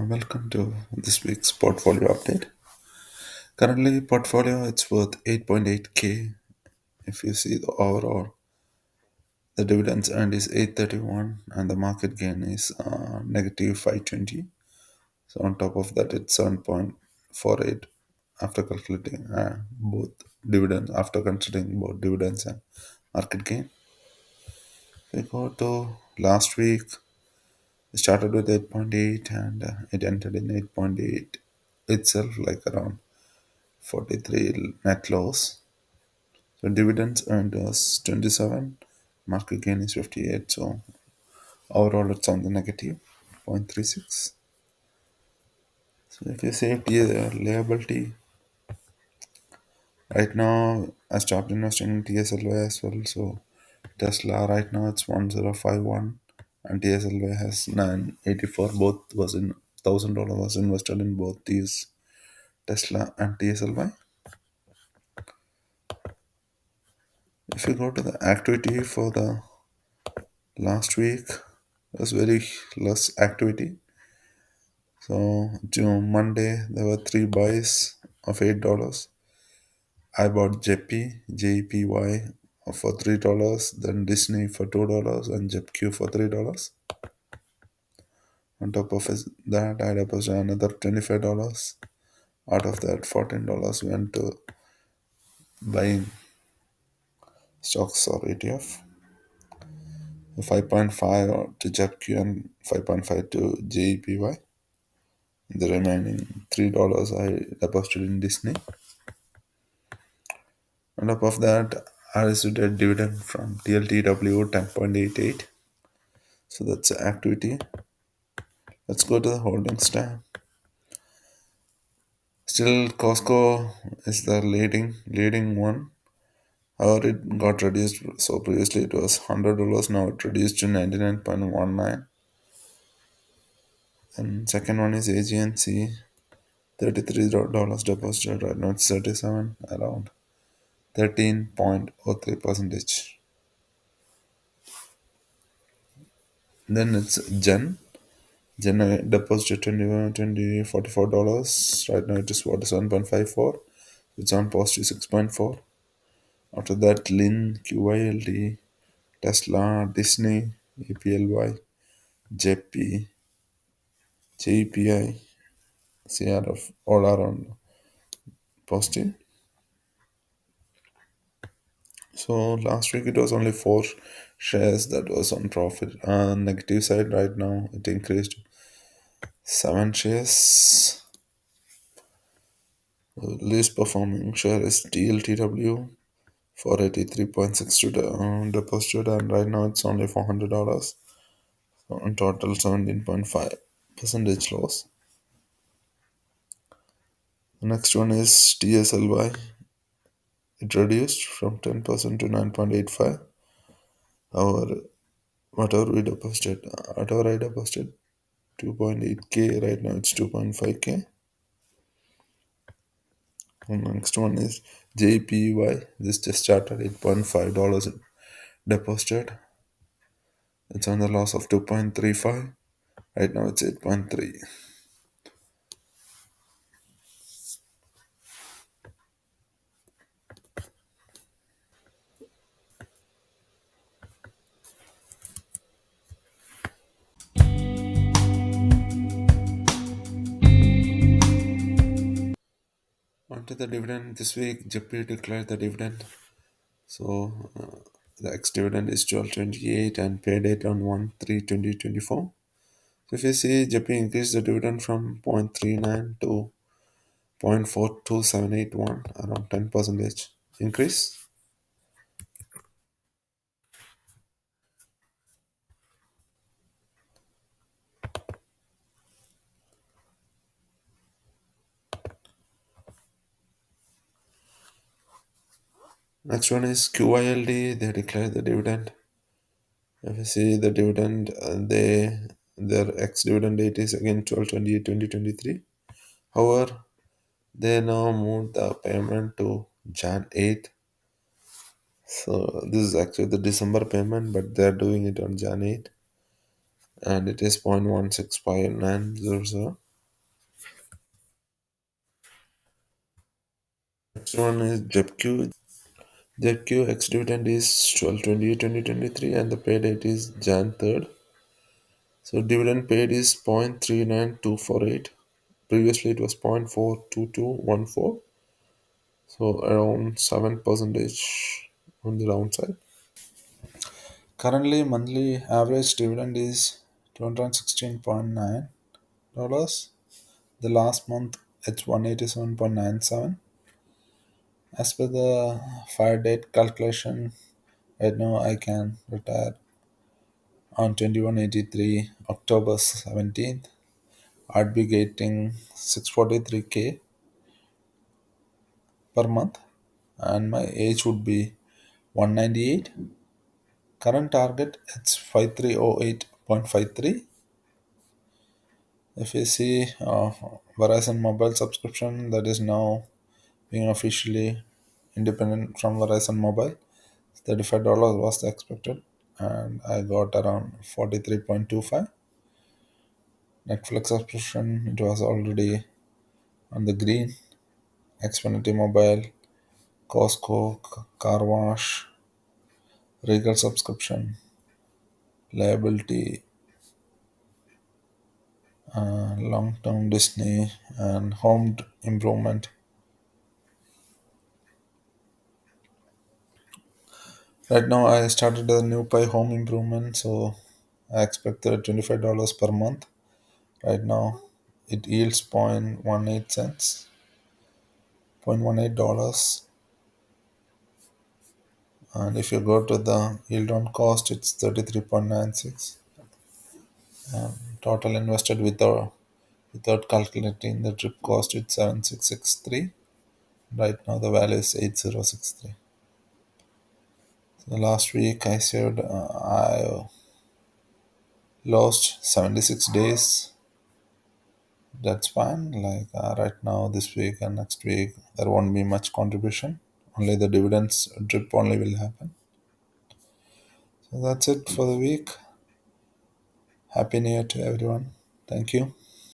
Welcome to this week's portfolio update. Currently, portfolio it's worth 8.8k. If you see the overall, the dividends earned is 831, and the market gain is negative 520. So on top of that, it's 7.48 after calculating both dividends after considering both dividends and market gain. We go to last week. It started with 8.8 and it ended in 8.8 itself, like around 43 net loss. So dividends earned us 27, market gain is 58. So overall it's on the negative 0.36. So if you say liability, right now I stopped investing in TSLY as well. So Tesla right now it's 1051 and TSLY has 984. Both was in $1,000 was invested in both these Tesla and TSLY. If you go to the activity for the last week, was very less activity. So June Monday there were three buys of $8. I bought JPY for $3, then Disney for $2 and JepQ for $3. On top of that, I deposited another $25. Out of that, $14 went to buying stocks or ETF. 5.5 to JepQ and 5.5 to JPY. The remaining $3 I deposited in Disney. On top of that, I received a dividend from TLTW 10.88. So that's the activity. Let's go to the holdings tab. Still, Costco is the leading one. However, it got reduced. So previously it was $100. Now it reduced to 99.19. And second one is AGNC, $33 deposited. Right now it's 37, around 13.03 percentage. Then it's Gen I deposited $44. Right now it is 47.54. It's on positive 6.4. After that, Lin, QYLD, Tesla, Disney, APLY, JP, JPI, CRF, all around positive. So last week it was only four shares that was on profit. Negative side right now it increased seven shares. The least performing share is TLTW for 83.62 deposited, and right now it's only $400. So in total 17.5 percentage loss. The next one is TSLY. It reduced from 10% to 9.85. However, whatever I deposited 2.8k, right now it's 2.5k. And next one is JPY. This just started $8.5 deposited. It's on the loss of 2.35. Right now it's 8.3. On to the dividend. This week, JP declared the dividend. So the ex-dividend is 12.28 and paid date on 1/3/2024. So if you see, JP increased the dividend from 0.39 to 0.42781, around 10 percentage increase. Next one is QYLD. They declared the dividend. If you see the dividend, their ex-dividend date is again 12/28/2023. However, they now moved the payment to Jan 8. So this is actually the December payment, but they're doing it on Jan 8, and it is 0.165900. Next one is JEPQ. JEPQ ex dividend is 12/20/2023 and the pay date is Jan 3rd. So dividend paid is 0.39248. Previously it was 0.42214. So around 7 percentage on the downside. Currently monthly average dividend is $216.9. The last month it's 187.97. As per the fire date calculation, right now I can retire on 2183 October 17th. I'd be getting 643K per month and my age would be 198. Current target it's 5308.53. If you see Verizon mobile subscription that is now being officially independent from Verizon Mobile, $35 was the expected and I got around 43.25. Netflix subscription it was already on the green. Xfinity Mobile, Costco, Car Wash, Regal subscription, liability, long term Disney, and home improvement. Right now, I started a new pay home improvement, so I expect $25 per month. Right now, it yields 0.18 cents, $0.18. And if you go to the yield on cost, it's 33.96. Total invested without calculating the trip cost, it's 7663. Right now, the value is 8063. So last week, I said I lost 76 days. That's fine. Like right now, this week and next week, there won't be much contribution. Only the dividends drip only will happen. So that's it for the week. Happy New Year to everyone. Thank you.